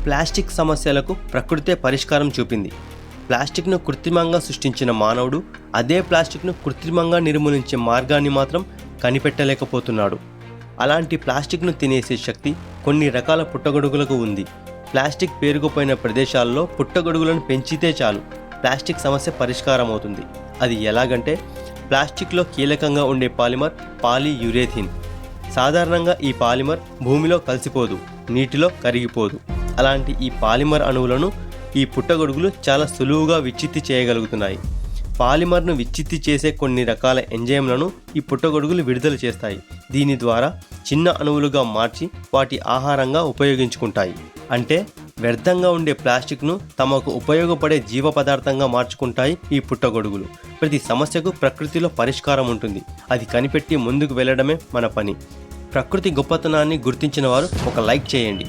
Plastic సమస్యలకు ప్రకృతే పరిష్కారం చూపింది. ప్లాస్టిక్ను కృత్రిమంగా సృష్టించిన మానవుడు అదే ప్లాస్టిక్ను కృత్రిమంగా నిర్మూలించే మార్గాన్ని మాత్రం కనిపెట్టలేకపోతున్నాడు. అలాంటి ప్లాస్టిక్ను తినేసే శక్తి కొన్ని రకాల పుట్టగొడుగులకు ఉంది. ప్లాస్టిక్ పేరుకుపోయిన ప్రదేశాల్లో పుట్టగొడుగులను పెంచితే చాలు ప్లాస్టిక్ సమస్య పరిష్కారం అవుతుంది. అది ఎలాగంటే, ప్లాస్టిక్లో కీలకంగా ఉండే పాలిమర్ పాలీయురేథిన్. సాధారణంగా ఈ పాలిమర్ భూమిలో కలిసిపోదు, నీటిలో కరిగిపోదు. అలాంటి ఈ పాలిమర్ అణువులను ఈ పుట్టగొడుగులు చాలా సులువుగా విచ్ఛిత్తి చేయగలుగుతున్నాయి. పాలిమర్ను విచ్ఛిత్తి చేసే కొన్ని రకాల ఎంజైమ్లను ఈ పుట్టగొడుగులు విడుదల చేస్తాయి. దీని ద్వారా చిన్న అణువులుగా మార్చి వాటి ఆహారంగా ఉపయోగించుకుంటాయి. అంటే వ్యర్థంగా ఉండే ప్లాస్టిక్ను తమకు ఉపయోగపడే జీవ పదార్థంగా మార్చుకుంటాయి ఈ పుట్టగొడుగులు. ప్రతి సమస్యకు ప్రకృతిలో పరిష్కారం ఉంటుంది. అది కనిపెట్టి ముందుకు వెళ్ళడమే మన పని. ప్రకృతి గొప్పతనాన్ని గుర్తించిన వారు ఒక లైక్ చేయండి.